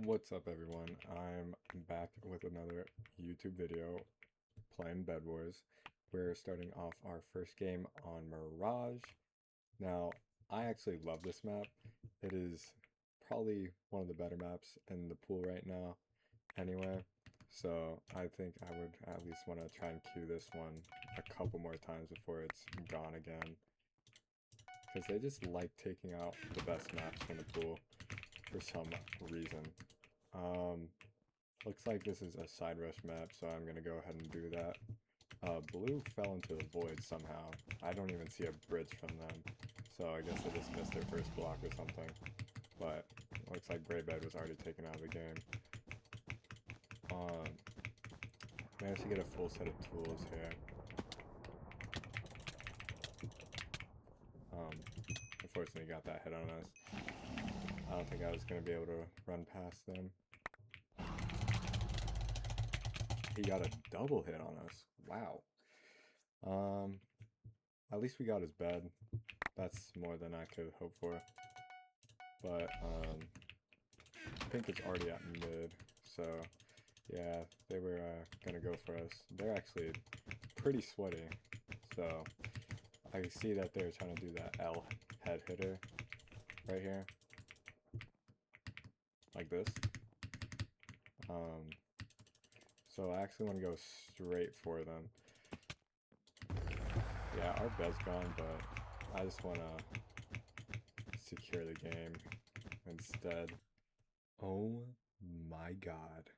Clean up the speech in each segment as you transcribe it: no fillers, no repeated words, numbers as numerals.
What's up, everyone? I'm back with another YouTube video playing Bed Wars. We're starting off our first game on Mirage. Now, I actually love this map. It is probably one of the better maps in the pool right now anyway. So I think I would at least want to try and queue this one a couple more times before it's gone again. Because they just like taking out the best maps from the pool for some reason. Looks like this is a side rush map, so I'm gonna go ahead and do that. Blue fell into the void somehow. I don't even see a bridge from them, so I guess they just missed their first block or something. But looks like Gray Bed was already taken out of the game. Managed to get a full set of tools here. Unfortunately got that hit on us. I don't think I was gonna be able to run past them. He got a double hit on us. Wow. At least we got his bed. That's more than I could hope for. But Pink is already at mid, so yeah, they were gonna go for us. They're actually pretty sweaty, so I can see that they're trying to do that L head hitter right here, like this. So I actually want to go straight for them. Yeah, our bed's gone, but I just want to secure the game instead. Oh my god.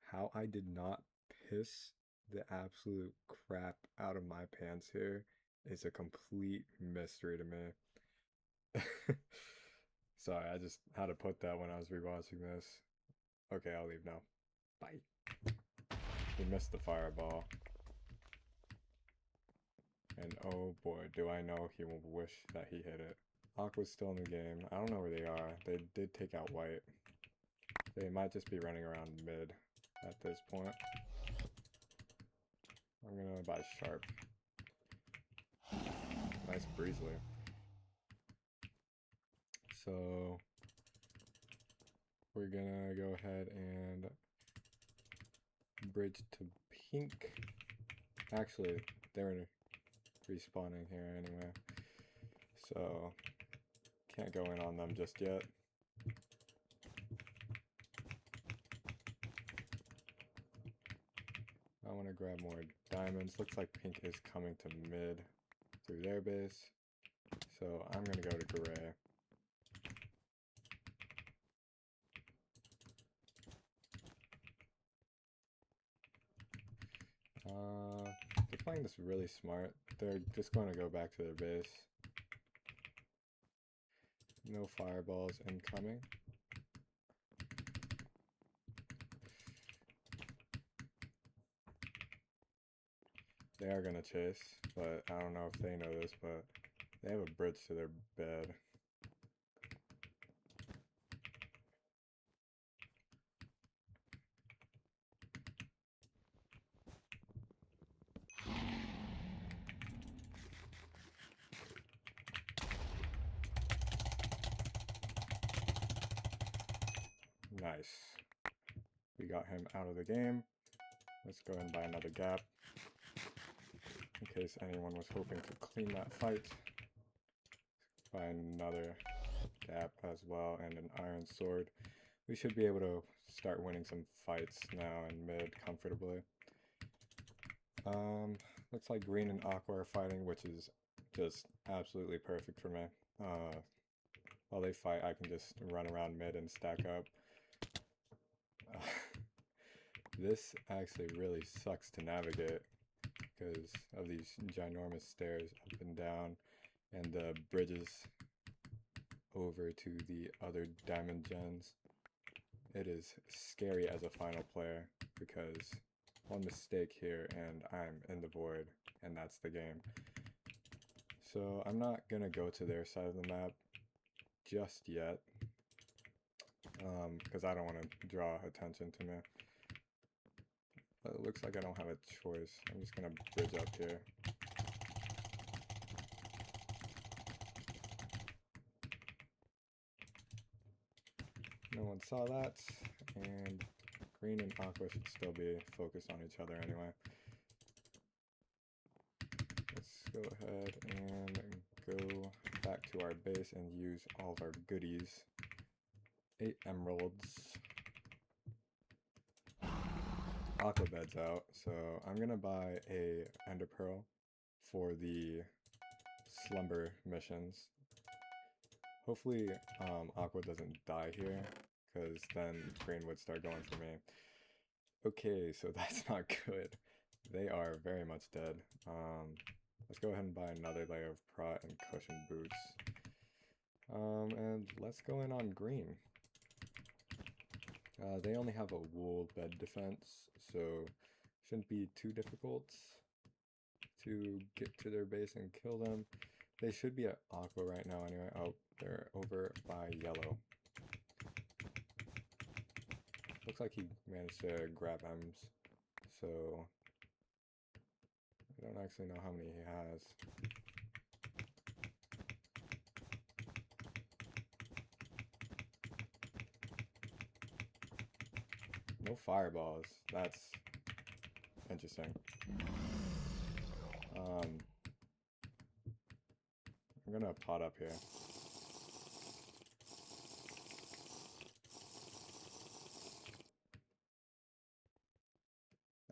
How I did not piss the absolute crap out of my pants here is a complete mystery to me. Sorry, I just had to put that when I was rewatching this. Okay, I'll leave now. Bye. He missed the fireball. And oh boy, do I know he will wish that he hit it. Aqua's still in the game. I don't know where they are. They did take out White. They might just be running around mid at this point. I'm gonna buy Sharp. Nice Breezely. So we're gonna go ahead and bridge to Pink. Actually, they're respawning here anyway, so can't go in on them just yet. I want to grab more diamonds. Looks like Pink is coming to mid through their base, so I'm gonna go to gray. They're playing this really smart. They're just going to go back to their base. No fireballs incoming. They are going to chase, but I don't know if they know this, but they have a bridge to their bed. Nice. We got him out of the game. Let's go ahead and buy another gap, in case anyone was hoping to clean that fight. Buy another gap as well and an iron sword. We should be able to start winning some fights now in mid comfortably. Looks like green and aqua are fighting, which is just absolutely perfect for me. While they fight, I can just run around mid and stack up. This actually really sucks to navigate because of these ginormous stairs up and down and the bridges over to the other diamond gens. It is scary as a final player because one mistake here and I'm in the void, and that's the game. So I'm not gonna go to their side of the map just yet because I don't want to draw attention to me. But it looks like I don't have a choice. I'm just gonna bridge up here. No one saw that, and green and aqua should still be focused on each other anyway. Let's go ahead and go back to our base and use all of our goodies. 8 emeralds. Aqua bed's out, so I'm gonna buy a ender pearl for the slumber missions. Hopefully aqua doesn't die here, because then green would start going for me. Okay, so that's not good. They are very much dead. Let's go ahead and buy another layer of prot and cushion boots. And let's go in on green. They only have a wool bed defense, so shouldn't be too difficult to get to their base and kill them. They should be at aqua right now anyway. Oh, they're over by yellow. Looks like he managed to grab M's, so I don't actually know how many he has. No fireballs. That's interesting. I'm gonna pot up here.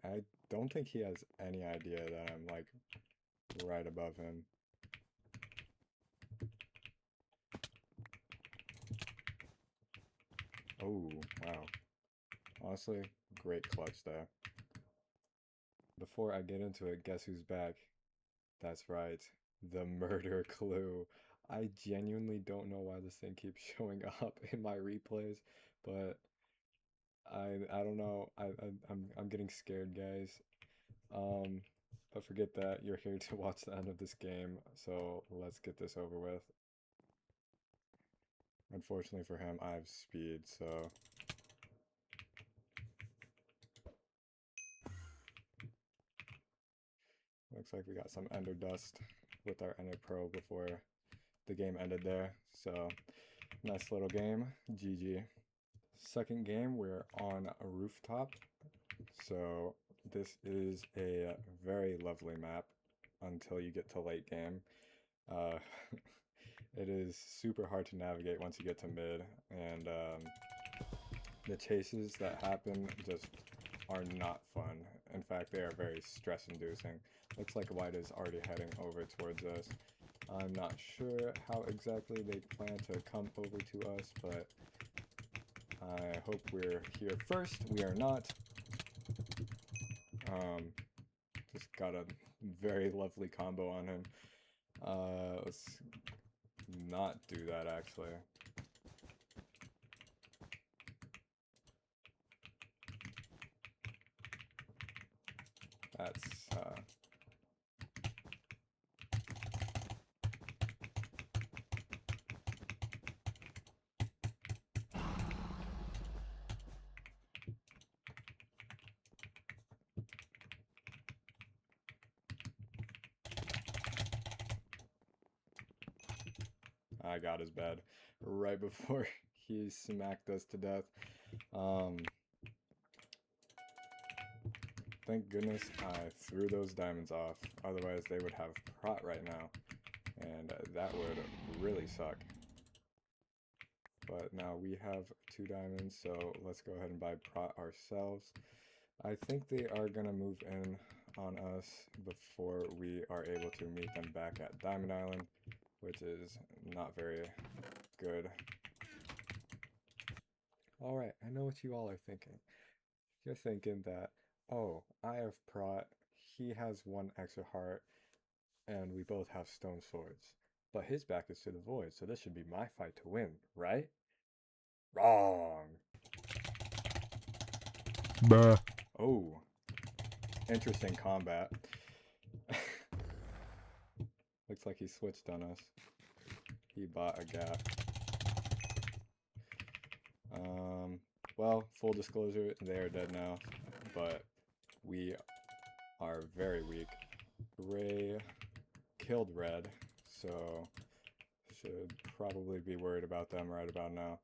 I don't think he has any idea that I'm like right above him. Oh, wow. Honestly, great clutch there. Before I get into it, guess who's back? That's right, the murder clue. I genuinely don't know why this thing keeps showing up in my replays, but I don't know. I'm getting scared, guys. But forget that. You're here to watch the end of this game, so let's get this over with. Unfortunately for him, I have speed, so looks like we got some ender dust with our ender pearl before the game ended there. So nice little game. GG. Second game, we're on a rooftop. So this is a very lovely map until you get to late game. It is super hard to navigate once you get to mid, and the chases that happen just are not fun. In fact, they are very stress-inducing. Looks like white is already heading over towards us. I'm not sure how exactly they plan to come over to us, but I hope we're here first. We are not. Just got a very lovely combo on him. Let's not do that, actually. That's, I got his bed right before he smacked us to death. Thank goodness I threw those diamonds off, otherwise they would have prot right now, and that would really suck. But now we have 2 diamonds, so let's go ahead and buy prot ourselves. I think they are going to move in on us before we are able to meet them back at Diamond Island, which is not very good. Alright, I know what you all are thinking. You're thinking that, oh, I have prot, he has 1 extra heart, and we both have stone swords. But his back is to the void, so this should be my fight to win, right? Wrong! Bah. Oh, interesting combat. Looks like he switched on us. He bought a gap. Well, full disclosure, they are dead now, but we are very weak. Gray killed red, so should probably be worried about them right about now.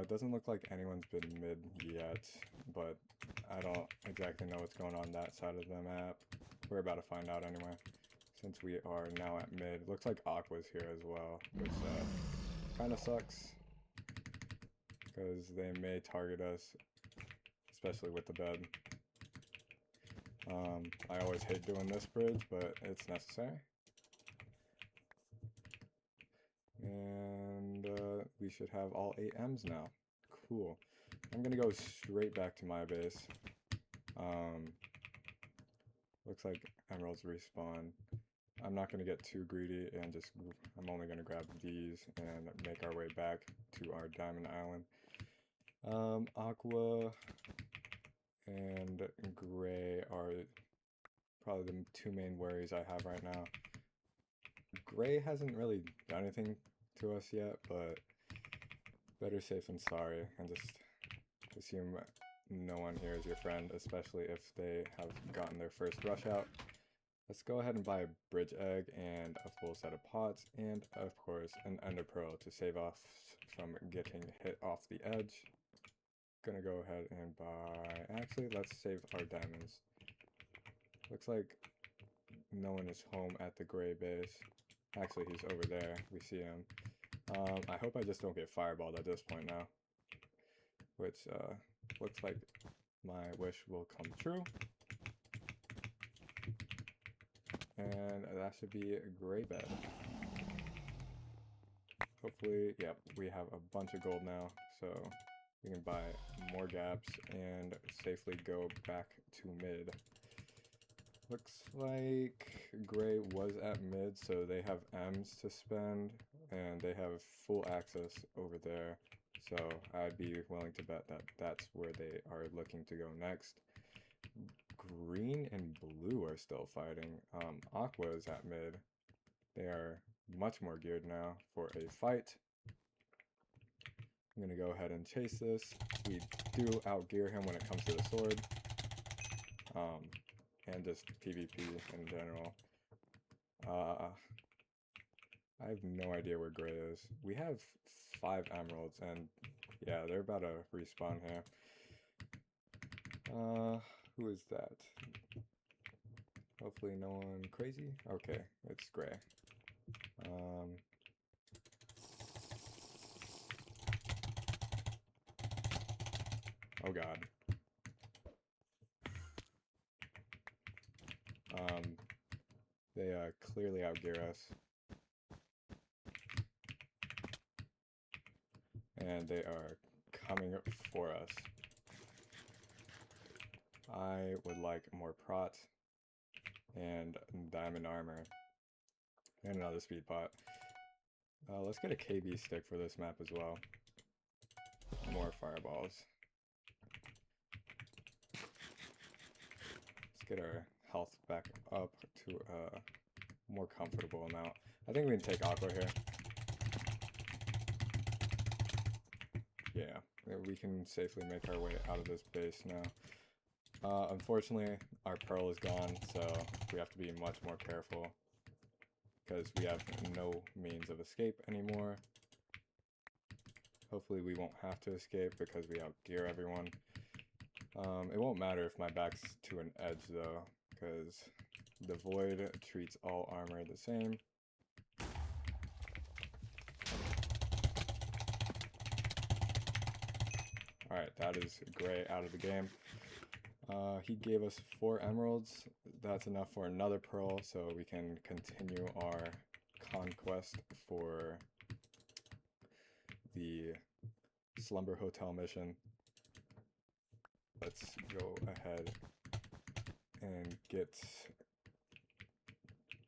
Doesn't look like anyone's been mid yet, but I don't exactly know what's going on that side of the map. We're about to find out anyway, since we are now at mid. Looks like Aqua's here as well, which kind of sucks, because they may target us, especially with the bed. I always hate doing this bridge, but it's necessary. And we should have all 8 M's now. Cool. I'm gonna go straight back to my base. Looks like emeralds respawn. I'm not gonna get too greedy and just, I'm only gonna grab these and make our way back to our diamond island. Aqua and gray are probably the 2 main worries I have right now. Gray hasn't really done anything to us yet, but better safe than sorry, and just assume no one here is your friend, especially if they have gotten their first rush out. Let's go ahead and buy a bridge egg and a full set of pots, and of course an ender pearl to save us from getting hit off the edge. Gonna go ahead and buy, actually let's save our diamonds. Looks like no one is home at the gray base. Actually, he's over there. We see him. I hope I just don't get fireballed at this point now, which looks like my wish will come true. And that should be a gray bed. Hopefully, yep, we have a bunch of gold now, so we can buy more gaps and safely go back to mid. Looks like gray was at mid, so they have M's to spend, and they have full access over there. So I'd be willing to bet that that's where they are looking to go next. Green and blue are still fighting. Aqua is at mid. They are much more geared now for a fight. I'm gonna go ahead and chase this. We do outgear him when it comes to the sword. And just PvP in general. I have no idea where gray is. We have 5 emeralds, and yeah, they're about to respawn here. Who is that? Hopefully no one crazy. Okay, it's gray. Oh god. They clearly outgear us. And they are coming for us. I would like more prot and diamond armor and another speed pot. Let's get a KB stick for this map as well. More fireballs. Let's get our health back up to a more comfortable amount. I think we can take Aqua here. Yeah, we can safely make our way out of this base now. Unfortunately, our pearl is gone, so we have to be much more careful because we have no means of escape anymore. Hopefully we won't have to escape because we outgear everyone. It won't matter if my back's to an edge though, because the void treats all armor the same. Alright, that is gray out of the game. He gave us 4 emeralds. That's enough for another pearl, so we can continue our conquest for the Slumber Hotel mission. Let's go ahead and get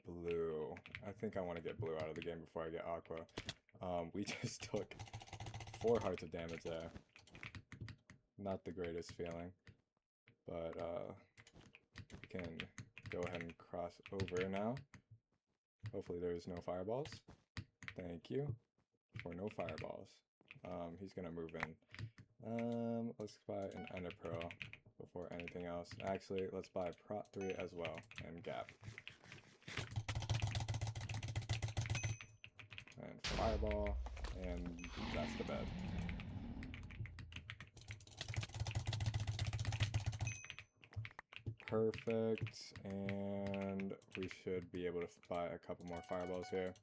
blue. I think I want to get blue out of the game before I get aqua. We just took 4 hearts of damage there. Not the greatest feeling, but we can go ahead and cross over now. Hopefully there's no fireballs. Thank you for no fireballs. He's gonna move in. Let's buy an ender pearl before anything else. Actually, let's buy prot 3 as well and gap. And fireball, and that's the bed. Perfect, and we should be able to buy a couple more fireballs here.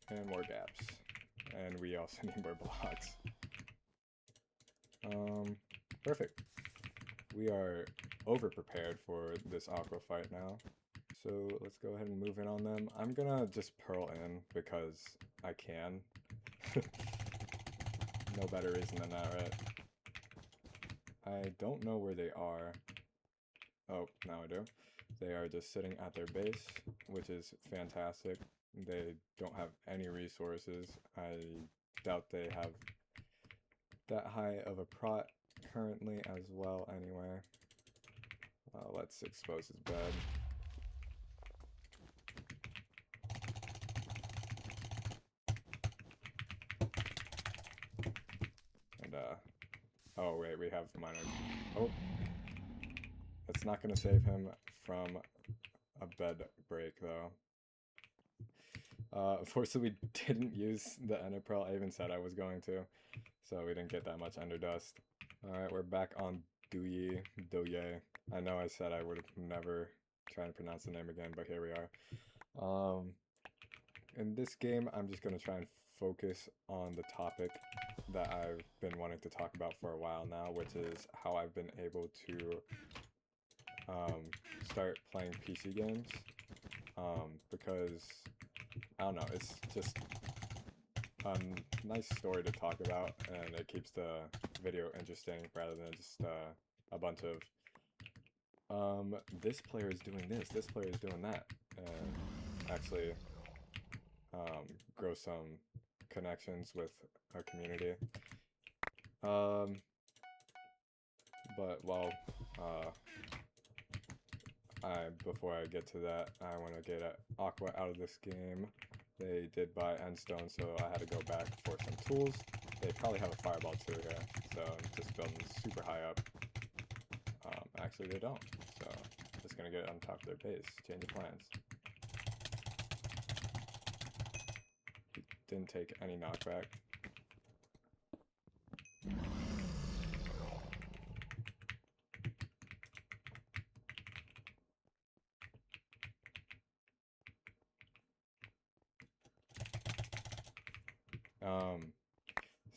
And more gaps. And we also need more blocks. Perfect. We are over-prepared for this aqua fight now. So let's go ahead and move in on them. I'm gonna just pearl in because I can. No better reason than that, right? I don't know where they are. Oh, now I do. They are just sitting at their base, which is fantastic. They don't have any resources. I doubt they have that high of a prot currently as well anyway. Let's expose his bed. And, oh wait, we have minor. Oh! That's not gonna save him from a bed break though. Unfortunately, we didn't use the ender pearl. I even said I was going to, so we didn't get that much ender dust. Alright, we're back on Doye. I know I said I would never try and pronounce the name again, but here we are. In this game, I'm just going to try and focus on the topic that I've been wanting to talk about for a while now, which is how I've been able to start playing PC games. Because, I don't know, it's just a nice story to talk about, and it keeps the video interesting rather than just a bunch of this player is doing this player is doing that, and actually grow some connections with a community. But while before I get to that, I want to get Aqua out of this game. They did buy Endstone, so I had to go back for some tools. They probably have a fireball too here, so I'm just building super high up. Actually they don't, so I'm just gonna get on top of their base, change of plans. Didn't take any knockback.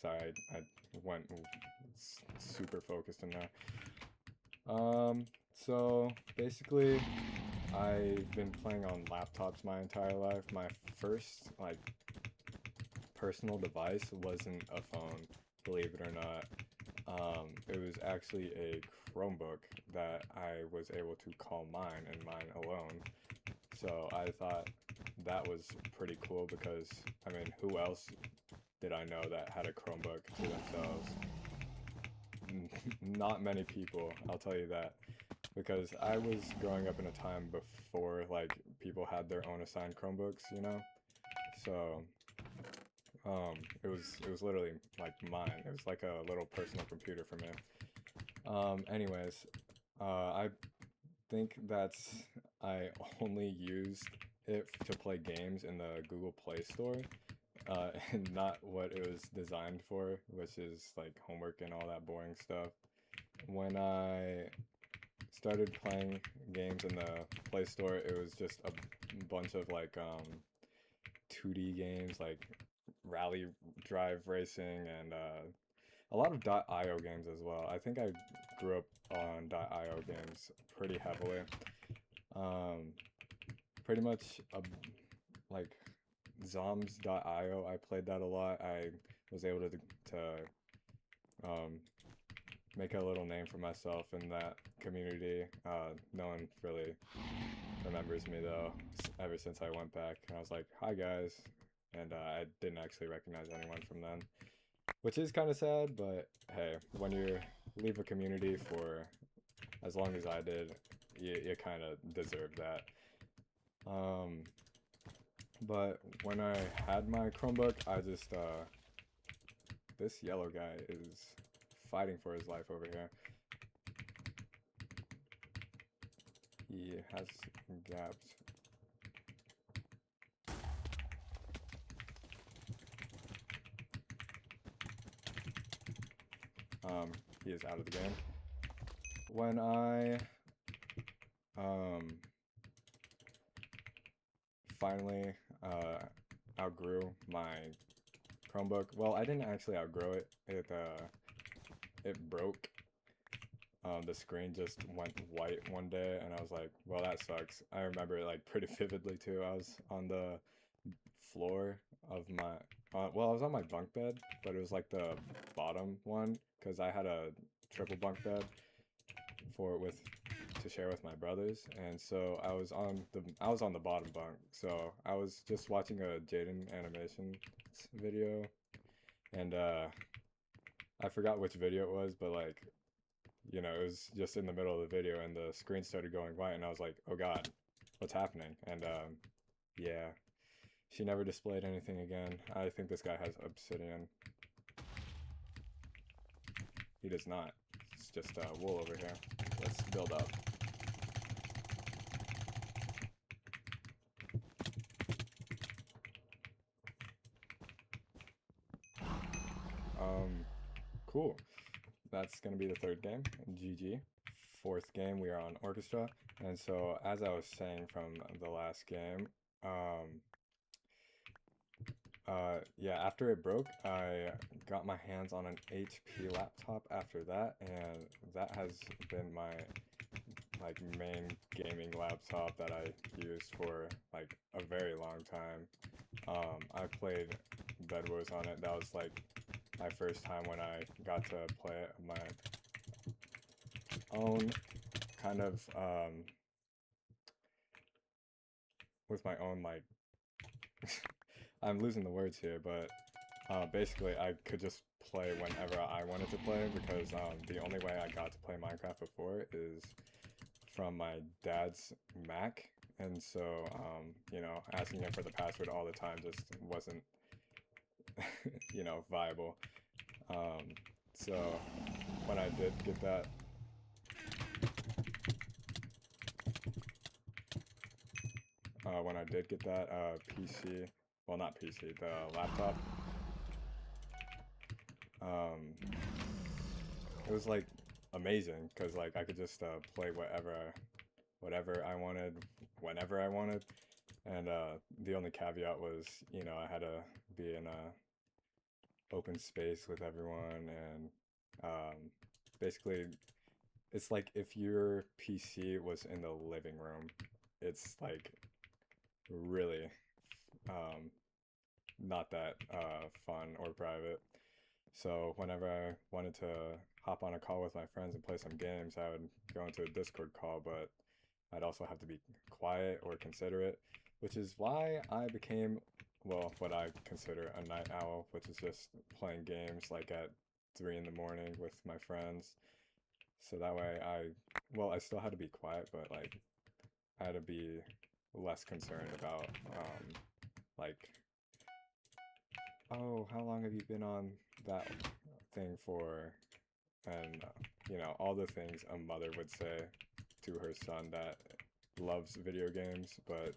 Sorry, I went super focused in there. So basically, I've been playing on laptops my entire life. My first, like, personal device wasn't a phone, believe it or not. It was actually a Chromebook that I was able to call mine and mine alone. So I thought that was pretty cool because, I mean, who else did I know that had a Chromebook to themselves? Not many people, I'll tell you that. Because I was growing up in a time before, like, people had their own assigned Chromebooks, you know? So, it was literally, like, mine. It was like a little personal computer for me. Anyways, I think I only used it to play games in the Google Play Store, and not what it was designed for, which is like homework and all that boring stuff. When I started playing games in the Play Store, it was just a bunch of like 2D games like Rally Drive Racing and a lot of .io games as well. I think I grew up on .io games pretty heavily. Pretty much like Zombs.io, I played that a lot. I was able to make a little name for myself in that community. No one really remembers me though, ever since I went back. And I was like, hi guys, and I didn't actually recognize anyone from then, which is kind of sad, but hey, when you leave a community for as long as I did, you kind of deserve that. But when I had my Chromebook, I just, this yellow guy is fighting for his life over here. He has gaps. He is out of the game. when I um, finally outgrew my Chromebook. Well, I didn't actually outgrow it. It broke. The screen just went white one day, and I was like, "Well, that sucks." I remember it like pretty vividly too. I was on the floor of my, well, I was on my bunk bed, but it was like the bottom one because I had a triple bunk bed with to share with my brothers, and so I was on the bottom bunk. So I was just watching a Jaden animation video, and I forgot which video it was, but like, you know, it was just in the middle of the video, and the screen started going white, and I was like, "Oh God, what's happening?" And yeah, she never displayed anything again. I think this guy has obsidian. He does not. It's just wool over here. Let's build up. Cool. That's gonna be the third game. GG. Fourth game, we are on orchestra. And so, as I was saying from the last game, yeah, after it broke, I got my hands on an HP laptop after that, and that has been my like main gaming laptop that I used for like a very long time. I played bedwars on it. That was like my first time when I got to play it on my own kind of with my own like I'm losing the words here, but basically I could just play whenever I wanted to play because the only way I got to play Minecraft before is from my dad's Mac, and so you know, asking him for the password all the time just wasn't you know, viable. So when I did get that PC, well, not PC, the laptop, it was like amazing because like I could just play whatever I wanted, whenever I wanted, and the only caveat was, you know, I had to be in a open space with everyone, and basically it's like if your PC was in the living room, it's like really not that fun or private. So whenever I wanted to hop on a call with my friends and play some games, I would go into a Discord call, but I'd also have to be quiet or considerate, which is why I became, well, what I consider a night owl, which is just playing games like at 3 in the morning with my friends. So that way well, I still had to be quiet, but like I had to be less concerned about like, oh, how long have you been on that thing for? And you know, all the things a mother would say to her son that loves video games but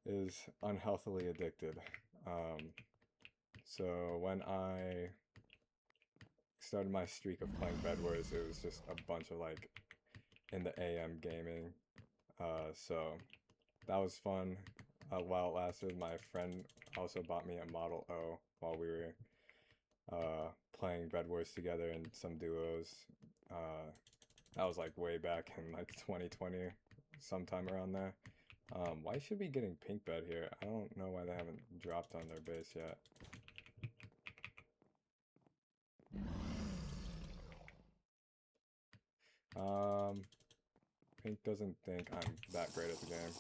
is unhealthily addicted. So when I started my streak of playing Bed Wars, it was just a bunch of like in the AM gaming. So that was fun while it lasted. My friend also bought me a Model O while we were playing Bed Wars together in some duos. That was like way back in like 2020, sometime around there. Why should be getting pink bed here? I don't know why they haven't dropped on their base yet. Pink doesn't think I'm that great at the game.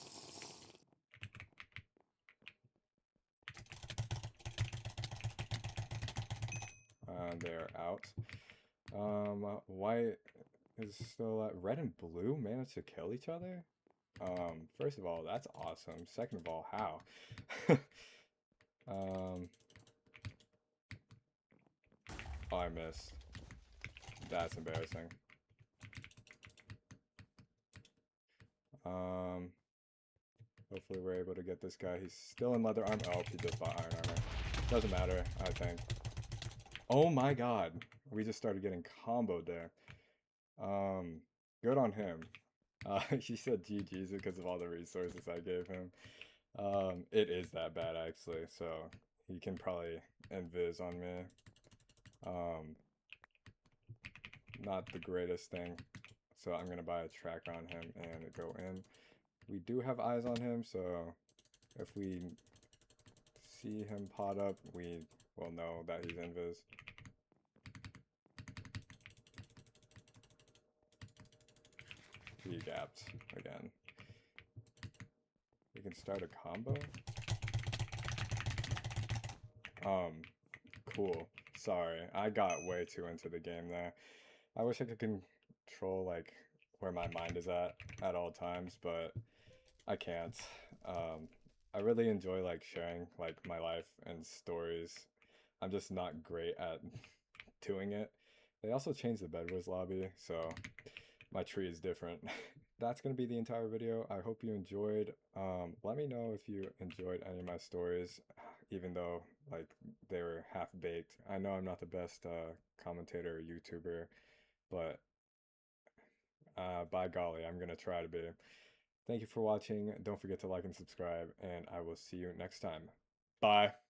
They're out. White is still red and blue managed to kill each other. First of all, that's awesome. Second of all, how? Oh, I missed. That's embarrassing. Hopefully we're able to get this guy. He's still in leather armor. Oh, he just bought iron armor. Doesn't matter, I think. Oh my god. We just started getting comboed there. Um, Good on him. He said GG's because of all the resources I gave him. It is that bad actually, so he can probably invis on me. Um, Not the greatest thing. So I'm gonna buy a tracker on him and go in. We do have eyes on him, so if we see him pot up, we will know that he's invis. He gapped again. We can start a combo. Cool. Sorry, I got way too into the game there. I wish I could control like where my mind is at all times, but I can't. Um, I really enjoy like sharing like my life and stories. I'm just not great at doing it. They also changed the bedwars lobby, so my tree is different. That's going to be the entire video. I hope you enjoyed. Let me know if you enjoyed any of my stories, even though like they were half baked. I know I'm not the best commentator or YouTuber, but by golly, I'm going to try to be. Thank you for watching. Don't forget to like and subscribe, and I will see you next time. Bye.